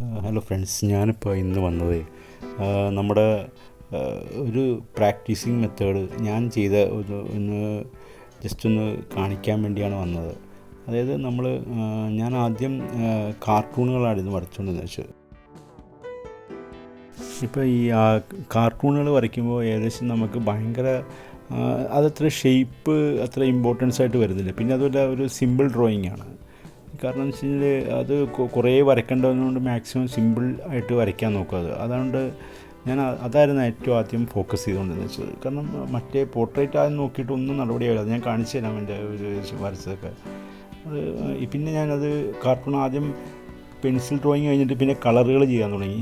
Hello friends, ഞാനിപ്പോൾ ഇന്ന് വന്നത് നമ്മുടെ ഒരു പ്രാക്ടീസിങ് മെത്തേഡ് ഞാൻ ചെയ്ത ഒന്ന് ജസ്റ്റ് ഒന്ന് കാണിക്കാൻ വേണ്ടിയാണ് വന്നത്. അതായത് ഞാൻ ആദ്യം കാർട്ടൂണുകളായിരുന്നു വരച്ചുകൊണ്ടിരുന്നത് വെച്ചത്. ഇപ്പോൾ ഈ കാർട്ടൂണുകൾ വരയ്ക്കുമ്പോൾ ഏകദേശം നമുക്ക് ഭയങ്കര അതത്ര ഷേപ്പ് അത്ര ഇമ്പോർട്ടൻസ് ആയിട്ട് വരുന്നില്ല. പിന്നെ അതുപോലെ ഒരു സിമ്പിൾ ഡ്രോയിങ് ആണ്. കാരണം എന്ന് വെച്ച് കഴിഞ്ഞാൽ അത് കുറേ വരയ്ക്കേണ്ടതുകൊണ്ട് മാക്സിമം സിമ്പിൾ ആയിട്ട് വരയ്ക്കാൻ നോക്കുക. അതുകൊണ്ട് അതായിരുന്നു ഏറ്റവും ആദ്യം ഫോക്കസ് ചെയ്തുകൊണ്ടിരുന്നത് വെച്ചത്. കാരണം മറ്റേ പോർട്രേറ്റ് ആദ്യം നോക്കിയിട്ട് ഒന്നും നടപടിയാവില്ല. അത് ഞാൻ കാണിച്ചു തരാം എൻ്റെ ഒരു വരച്ചതൊക്കെ. പിന്നെ ഞാനത് കാർട്ടൂൺ ആദ്യം പെൻസിൽ ഡ്രോയിങ് കഴിഞ്ഞിട്ട് പിന്നെ കളറുകൾ ചെയ്യാൻ തുടങ്ങി.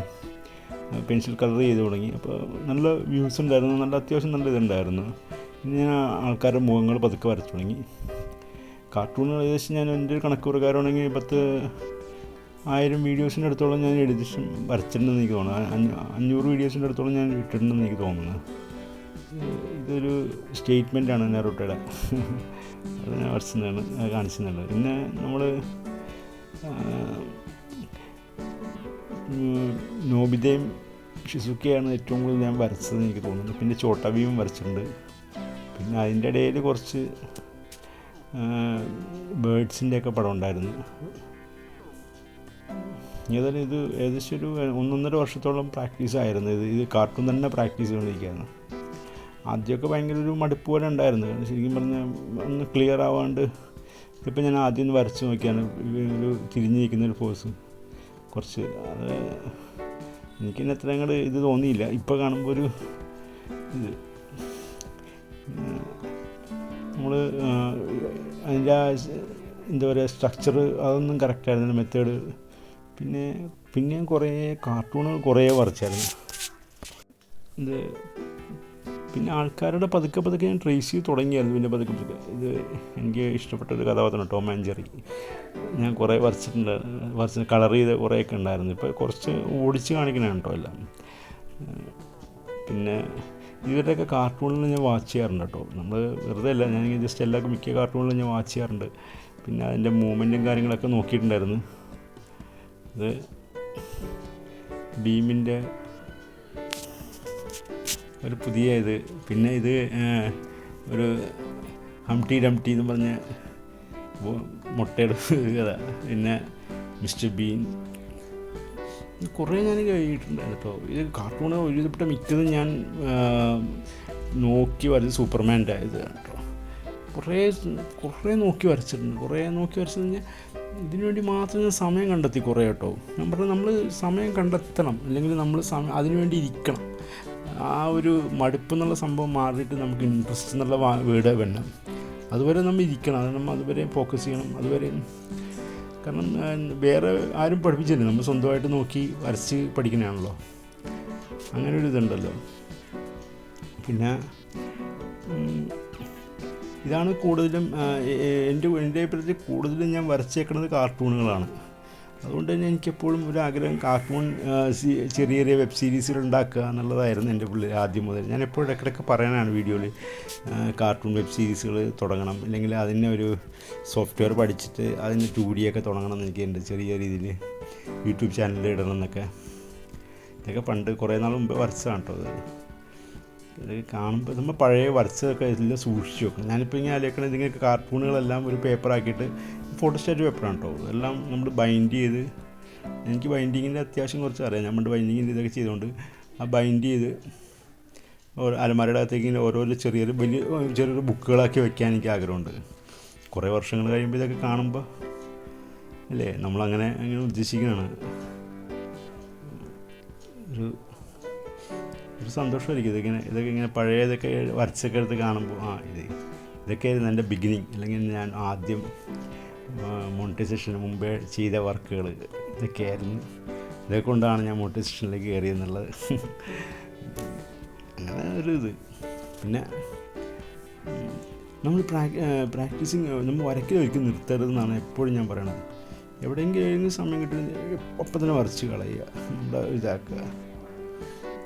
പെൻസിൽ കളർ ചെയ്ത് തുടങ്ങി. അപ്പോൾ നല്ല വ്യൂസ് ഉണ്ടായിരുന്നു, നല്ല അത്യാവശ്യം നല്ല ഇതുണ്ടായിരുന്നു. പിന്നെ ഞാൻ ആൾക്കാരുടെ മുഖങ്ങൾ പതുക്കെ വരച്ചു തുടങ്ങി. കാർട്ടൂണുകൾ ഏകദേശം ഞാൻ എൻ്റെ ഒരു കണക്ക് പ്രകാരമാണെങ്കിൽ 10,000 വീഡിയോസിൻ്റെ അടുത്തോളം ഞാൻ ഏകദേശം വരച്ചിട്ടുണ്ടെന്ന് എനിക്ക് തോന്നുന്നു. 500 വീഡിയോസിൻ്റെ അടുത്തോളം ഞാൻ ഇട്ടിട്ടുണ്ടെന്ന് എനിക്ക് തോന്നുന്നു. ഇതൊരു സ്റ്റേറ്റ്മെൻറ്റാണ് നെറൂട്ടോയുടെ. അത് ഞാൻ വരച്ചതാണ്, കാണിച്ചതാണ്. പിന്നെ നമ്മൾ നോബിതയും ഷിസുക്കയാണ് ഏറ്റവും കൂടുതൽ ഞാൻ വരച്ചതെന്ന് എനിക്ക് തോന്നുന്നു. പിന്നെ ചോട്ടാബിയും വരച്ചിട്ടുണ്ട്. പിന്നെ അതിൻ്റെ ഇടയിൽ കുറച്ച് ബേഡ്സിൻ്റെയൊക്കെ പടം ഉണ്ടായിരുന്നു. ഏതായാലും ഇത് ഏകദേശം ഒരു 1.5 വർഷത്തോളം പ്രാക്ടീസായിരുന്നു. ഇത് കാർട്ടൂൺ തന്നെ പ്രാക്ടീസ് ചെയ്തുകൊണ്ടിരിക്കുകയാണ്. ആദ്യമൊക്കെ ഭയങ്കര ഒരു മടുപ്പ് പോലെ ഉണ്ടായിരുന്നു. ശരിക്കും പറഞ്ഞാൽ ഒന്ന് ക്ലിയർ ആവാണ്ട്. ഇതിപ്പോൾ ഞാൻ ആദ്യം ഒന്ന് വരച്ച് നോക്കിയാണ് ഒരു തിരിഞ്ഞിരിക്കുന്നൊരു പോസ്. കുറച്ച് അത് എനിക്കിന്നെ അത്ര അങ്ങോട്ട് ഇത് തോന്നിയില്ല. ഇപ്പോൾ കാണുമ്പോൾ ഒരു ഇത് നമ്മൾ അതിൻ്റെ എന്താ പറയുക സ്ട്രക്ചർ അതൊന്നും കറക്റ്റായിരുന്നില്ല, മെത്തേഡ്. പിന്നെ കുറേ കാർട്ടൂണുകൾ കുറേ വരച്ചായിരുന്നു. പിന്നെ ആൾക്കാരുടെ പതുക്കെ ഞാൻ ട്രേസ് ചെയ്ത് തുടങ്ങിയായിരുന്നു. പിന്നെ പതുക്കെ ഇത് എനിക്ക് ഇഷ്ടപ്പെട്ടൊരു കഥാപാത്രമാണ് ടോം ആൻഡ് ജെറി. ഞാൻ കുറേ വരച്ച് കളർ ചെയ്ത് കുറേയൊക്കെ ഉണ്ടായിരുന്നു. ഇപ്പോൾ കുറച്ച് ഓടിച്ച് കാണിക്കണതാണ് കേട്ടോ എല്ലാം. പിന്നെ ഇവരുടെയൊക്കെ കാർട്ടൂണിൽ ഞാൻ വാച്ച് ചെയ്യാറുണ്ട് കേട്ടോ. നമ്മൾ വെറുതെ അല്ല, ഞാൻ ജസ്റ്റ് മിക്ക കാർട്ടൂണിലും ഞാൻ വാച്ച് ചെയ്യാറുണ്ട്. പിന്നെ അതിൻ്റെ മൂവ്മെൻറ്റും കാര്യങ്ങളൊക്കെ നോക്കിയിട്ടുണ്ടായിരുന്നു. ഇത് ഭീമിൻ്റെ ഒരു പുതിയ ഇത്. പിന്നെ ഇത് ഒരു ഹംടി ഡംടി എന്ന് പറഞ്ഞ മുട്ടയുടെ കഥ. പിന്നെ മിസ്റ്റർ ബീൻ കുറേ ഞാൻ കഴിയിട്ടുണ്ടായിരുന്നു കേട്ടോ. ഇത് കാർട്ടൂണ് ഒരുവിധപ്പെട്ട മിക്കതും ഞാൻ നോക്കി വരച്ച് സൂപ്പർമാൻ്റെ ഇത് കേട്ടോ. കുറേ നോക്കി വരച്ചിട്ടുണ്ട്. കഴിഞ്ഞാൽ ഇതിനു വേണ്ടി മാത്രം ഞാൻ സമയം കണ്ടെത്തി കുറേ കേട്ടോ. ഞാൻ പറഞ്ഞത് നമ്മൾ സമയം കണ്ടെത്തണം, അല്ലെങ്കിൽ നമ്മൾ അതിനു വേണ്ടി ഇരിക്കണം. ആ ഒരു മടുപ്പ് എന്നുള്ള സംഭവം മാറിയിട്ട് നമുക്ക് ഇൻട്രസ്റ്റ് എന്നുള്ള വേർഡ് വേണം. അതുവരെ നമ്മൾ ഇരിക്കണം, നമ്മൾ അതുവരെ ഫോക്കസ് ചെയ്യണം. അതുവരെ കാരണം വേറെ ആരും പഠിപ്പിച്ചില്ല, നമ്മൾ സ്വന്തമായിട്ട് നോക്കി വരച്ച് പഠിക്കുന്നതാണല്ലോ. അങ്ങനെ ഒരു ഇതുണ്ടല്ലോ. പിന്നെ ഇതാണ് കൂടുതലും എൻ്റെ അഭിപ്രായത്തിൽ കൂടുതലും ഞാൻ വരച്ചേക്കുന്നത് കാർട്ടൂണുകളാണ്. അതുകൊണ്ട് തന്നെ എനിക്കെപ്പോഴും ഒരു ആഗ്രഹം കാർട്ടൂൺ ചെറിയ വെബ് സീരീസുകൾ ഉണ്ടാക്കുക എന്നുള്ളതായിരുന്നു എൻ്റെ ആദ്യം മുതൽ. ഞാൻ എപ്പോഴും ഇടയ്ക്കിടയ്ക്ക് പറയാനാണ് വീഡിയോയിൽ കാർട്ടൂൺ വെബ് സീരീസുകൾ തുടങ്ങണം, അല്ലെങ്കിൽ അതിനെ ഒരു സോഫ്റ്റ്വെയർ പഠിച്ചിട്ട് അതിന് 2D ഒക്കെ തുടങ്ങണം എന്ന് എനിക്കുണ്ട്. ചെറിയ രീതിയിൽ യൂട്യൂബ് ചാനലിൽ ഇടണം എന്നൊക്കെ. ഇതൊക്കെ പണ്ട് കുറേ നാൾ മുമ്പ് വരച്ചതാണ് കേട്ടോ. ഇത് കാണുമ്പോൾ നമ്മൾ പഴയ വരച്ചതൊക്കെ എല്ലാം സൂക്ഷിച്ച് വെക്കണം. ഞാനിപ്പോൾ ഇങ്ങനെ ആലോചിക്കണം, ഇതിങ്ങനെയൊക്കെ കാർട്ടൂണുകളെല്ലാം ഒരു പേപ്പറാക്കിയിട്ട്, ഫോട്ടോസ്റ്റാറ്റ് പേപ്പറാണ് കേട്ടോ. എല്ലാം നമ്മൾ ബൈൻഡ് ചെയ്ത്, എനിക്ക് ബൈൻഡിങ്ങിൻ്റെ അത്യാവശ്യം കുറച്ച് അറിയാം. നമ്മൾ ബൈൻഡിങ്ങിൻ്റെ ഇതൊക്കെ ചെയ്തുകൊണ്ട് ആ ബൈൻഡ് ചെയ്ത് അലമാരയുടെ അകത്തേക്ക് ഇങ്ങനെ ഓരോരോ ചെറിയൊരു ബുക്കുകളാക്കി വെക്കാൻ എനിക്ക് ആഗ്രഹമുണ്ട്. കുറേ വർഷങ്ങൾ കഴിയുമ്പോൾ ഇതൊക്കെ കാണുമ്പോൾ അല്ലേ നമ്മളങ്ങനെ ഉദ്ദേശിക്കുന്നതാണ്. ഒരു സന്തോഷമായിരിക്കും ഇതൊക്കെ ഇങ്ങനെ പഴയതൊക്കെ വരച്ചൊക്കെ എടുത്ത് കാണുമ്പോൾ. ഇതൊക്കെയായിരുന്നു എൻ്റെ ബിഗിനിങ്, അല്ലെങ്കിൽ ഞാൻ ആദ്യം മോണിറ്റൈസേഷന് മുമ്പേ ചെയ്ത വർക്കുകൾ ഇതൊക്കെയായിരുന്നു. ഇതൊക്കെ കൊണ്ടാണ് ഞാൻ മോണിറ്റൈസേഷനിലേക്ക് കയറിയെന്നുള്ളത്. അങ്ങനെ ഒരു ഇത്. പിന്നെ നമ്മൾ പ്രാക്ടീസിങ് നമ്മൾ വരയ്ക്കലൊരിക്കലും നിർത്തരുതെന്നാണ് എപ്പോഴും ഞാൻ പറയണത്. എവിടെയെങ്കിലും സമയം കിട്ടുന്ന ഒപ്പം തന്നെ വരച്ച് കളയുക, നമ്മുടെ ഇതാക്കുക.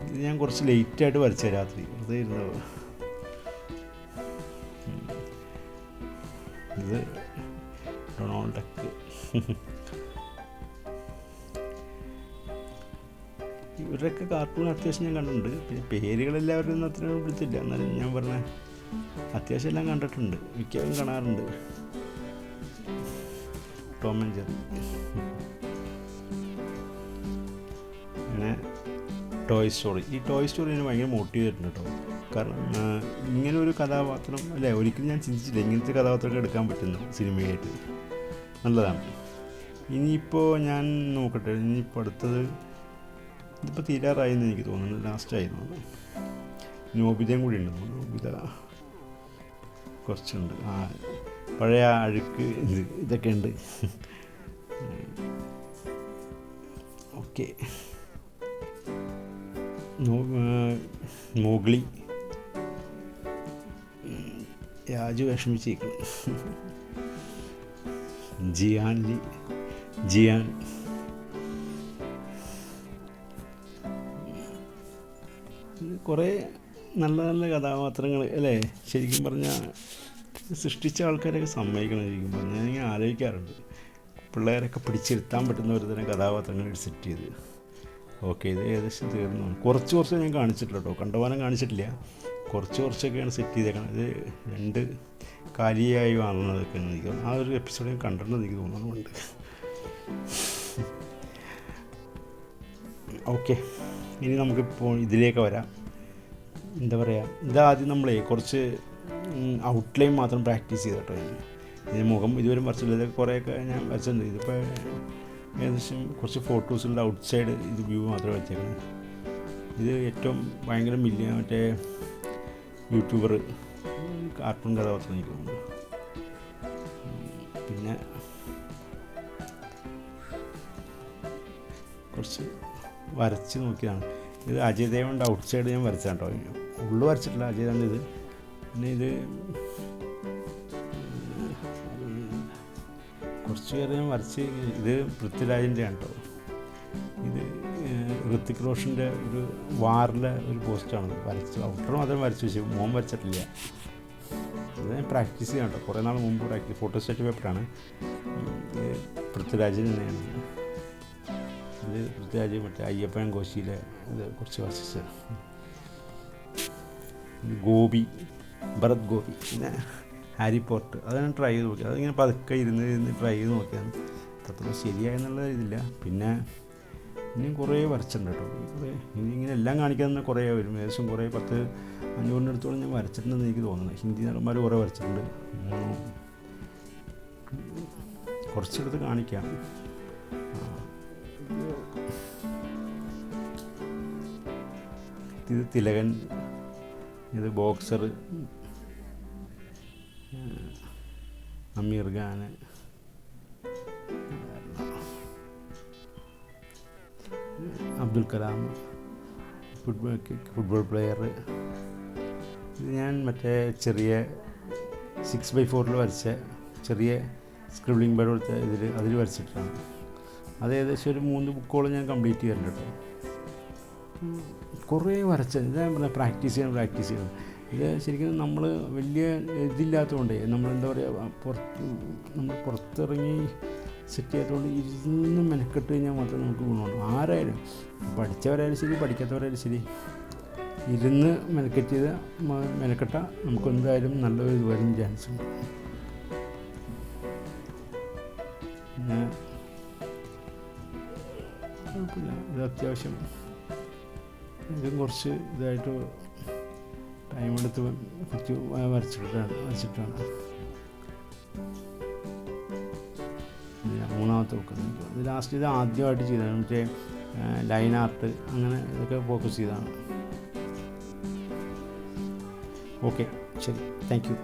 ഇത് ഞാൻ കുറച്ച് ലേറ്റായിട്ട് വരച്ച രാത്രി വെറുതെ ഇരുന്നോ. ഇത് ഡൊണാൾഡ് ഡക്ക്. ഇവരുടെയൊക്കെ കാർട്ടൂൺ അത്യാവശ്യം ഞാൻ കണ്ടിട്ടുണ്ട്. പിന്നെ പേരുകളെല്ലാവരും ഒന്നും അത്ര പിടിച്ചില്ല, എന്നാലും ഞാൻ പറഞ്ഞ അത്യാവശ്യം എല്ലാം കണ്ടിട്ടുണ്ട്, മിക്കവരും കാണാറുണ്ട്. ടോം ആൻഡ് ജെറി, പിന്നെ ടോയ് സ്റ്റോറി. ഈ ടോയ് സ്റ്റോറി എന്നെ ഭയങ്കര മോട്ടിവേറ്റ് ചെയ്തിട്ടുണ്ട് കേട്ടോ. കാരണം ഇങ്ങനെ ഒരു കഥാപാത്രം അല്ലേ, ഒരിക്കലും ഞാൻ ചിന്തിച്ചില്ല ഇങ്ങനത്തെ കഥാപാത്രമൊക്കെ എടുക്കാൻ പറ്റുന്നു സിനിമയായിട്ട്. നല്ലതാണ്. ഇനിയിപ്പോൾ ഞാൻ നോക്കട്ടെ, ഇനിയിപ്പോൾ അടുത്തത് ഇതിപ്പോൾ തീരാറായെന്ന് എനിക്ക് തോന്നുന്നു, ലാസ്റ്റായിരുന്നു. നോബിതയും കൂടി ഉണ്ട്. നോബിത കുറച്ചുണ്ട്, പഴയ അഴുക്ക് ഇതൊക്കെ ഉണ്ട്. ഓക്കെ, മോഗ്ലി, രാജു വിഷമിച്ചേക്കണം. ജിയാൻ, കുറേ നല്ല നല്ല കഥാപാത്രങ്ങൾ അല്ലേ. ശരിക്കും പറഞ്ഞാൽ സൃഷ്ടിച്ച ആൾക്കാരൊക്കെ സമ്മതിക്കണം. ശരിക്കും പറഞ്ഞാൽ ഞാനിങ്ങനെ ആലോചിക്കാറുണ്ട്, പിള്ളേരൊക്കെ പിടിച്ചിരുത്താൻ പറ്റുന്ന ഒരു തരം കഥാപാത്രങ്ങൾ സെറ്റ് ചെയ്ത്. ഓക്കെ, ഇത് ഏകദേശം തീർന്നു. കുറച്ച് ഞാൻ കാണിച്ചിട്ടില്ല കേട്ടോ, കണ്ടമാനം കാണിച്ചിട്ടില്ല. കുറച്ചൊക്കെയാണ് സെറ്റ് ചെയ്തേക്കണം. ഇത് 2 കാലിയായി വാങ്ങുന്നതൊക്കെ എനിക്ക് ആ ഒരു എപ്പിസോഡ് ഞാൻ കണ്ടിട്ടുണ്ടെന്ന് എനിക്ക് തോന്നുന്നുണ്ട്. ഓക്കെ, ഇനി നമുക്കിപ്പോൾ ഇതിലേക്ക് വരാം. എന്താ പറയുക, ഇതാദ്യം നമ്മളെ കുറച്ച് ഔട്ട്ലൈൻ മാത്രം പ്രാക്ടീസ് ചെയ്ത് കേട്ടോ. ഇതിന് മുഖം ഇതുവരെ വരച്ചില്ല, ഇതൊക്കെ കുറേയൊക്കെ ഞാൻ വരച്ചിട്ടുണ്ട്. ഇതിപ്പോൾ ഏകദേശം കുറച്ച് ഫോട്ടോസുള്ള ഔട്ട് സൈഡ് ഇത് വ്യൂ മാത്രമേ വെച്ചേക്കുന്നത്. ഇത് ഏറ്റവും ഭയങ്കര മറ്റേ യൂട്യൂബർ കാർട്ടൂൺ കഥാപാത്രം എനിക്ക് തോന്നുന്നു. പിന്നെ കുറച്ച് വരച്ച് നോക്കിയതാണ്. ഇത് അജയ് ദേവൻ്റെ ഔട്ട് സൈഡ് ഞാൻ വരച്ചാണ് കേട്ടോ, ഉള്ളു വരച്ചിട്ടില്ല. അജയ് ദേവൻ്റെ ഇത്. പിന്നെ ഇത് കുറച്ച് പേര് ഞാൻ വരച്ച്. ഇത് പൃഥ്വിരാജിൻ്റെ ആണ് കേട്ടോ. ഇത് ഋത്തിക് റോഷൻ്റെ ഒരു വാറിലെ ഒരു പോസ്റ്റാണ് വരച്ച്. ഔട്ടർ മാത്രം വരച്ച് വെച്ചു, മോൻ വരച്ചിട്ടില്ല. ഇത് ഞാൻ പ്രാക്ടീസ് ചെയ്യാം കേട്ടോ, കുറേ നാൾ മുമ്പ് പ്രാക്ടീസ്. ഫോട്ടോസ്റ്റാറ്റ് പേപ്പറാണ്. ഇത് പൃഥ്വിരാജിന് തന്നെയാണ്. ഇത് പൃഥ്വിരാജ് മറ്റേ അയ്യപ്പൻ കോശിയിലെ ഇത് കുറച്ച് വരച്ച്. ഭരത് ഗോപി, പിന്നെ ഹാരി പോട്ടർ, അത് ഞാൻ ട്രൈ ചെയ്ത് നോക്കി. അതിങ്ങനെ പതുക്കെ ഇരുന്ന് ട്രൈ ചെയ്ത് നോക്കിയാണ്. അത്ര ശരിയായെന്നുള്ള ഇതില്ല. പിന്നെ ഇനിയും കുറേ വരച്ചിട്ടുണ്ട് കേട്ടോ. ഇങ്ങനെ എല്ലാം കാണിക്കാൻ തന്നെ കുറേ വരും. ഏകദേശം കുറേ 10-500 അടുത്തോളം ഞാൻ വരച്ചിട്ടുണ്ടെന്ന് എനിക്ക് തോന്നുന്നത്. ഹിന്ദി നടന്മാർ കുറേ വരച്ചിട്ടുണ്ട്. കുറച്ചെടുത്ത് കാണിക്കാം. ഇത് തിലകൻ, ഇത് ബോക്സർ, അമീർ ഖാൻ, അബ്ദുൽ കലാം, ഫുട്ബോൾ പ്ലെയർ. ഇത് ഞാൻ മറ്റേ ചെറിയ 6x4 വരച്ച ചെറിയ സ്ക്രിബ്ലിംഗ് ബേഡ് കൊടുത്ത അതിൽ വരച്ചിട്ടാണ്. അത് ഏകദേശം ഒരു 3 ബുക്കോളം ഞാൻ കംപ്ലീറ്റ് ചെയ്യാറുണ്ട് കേട്ടോ. കുറേ വരച്ചത് ഇതാ പ്രാക്ടീസ് ചെയ്യണം. ഇത് ശരിക്കും നമ്മൾ വലിയ ഇതില്ലാത്തതുകൊണ്ട് നമ്മളെന്താ പറയുക, നമ്മൾ പുറത്തിറങ്ങി സെറ്റ് ചെയ്യാത്തതുകൊണ്ട് ഇരുന്ന് മെനക്കെട്ട് കഴിഞ്ഞാൽ മാത്രമേ നമുക്ക് ഗുണമുള്ളൂ. ആരായാലും പഠിച്ചവരായാലും ശരി പഠിക്കാത്തവരായാലും ശരി, ഇരുന്ന് മെനക്കെട്ടാൽ നമുക്ക് എന്തായാലും നല്ലൊരു ഇത് വരും ചാൻസ് ഉണ്ട്. പിന്നെ കുഴപ്പമില്ല, ഇത് അത്യാവശ്യം ഇതും കുറച്ച് ഇതായിട്ട് ടൈം എടുത്ത് വരച്ചിട്ടാണ്. മൂന്നാമത്തെ ബുക്ക് ഇത് ലാസ്റ്റ് ഇത് ആദ്യമായിട്ട് ചെയ്തതാണ്. മറ്റേ ലൈൻ ആർട്ട് അങ്ങനെ ഇതൊക്കെ ഫോക്കസ് ചെയ്തതാണ്. ഓക്കെ, ശരി, താങ്ക് യു.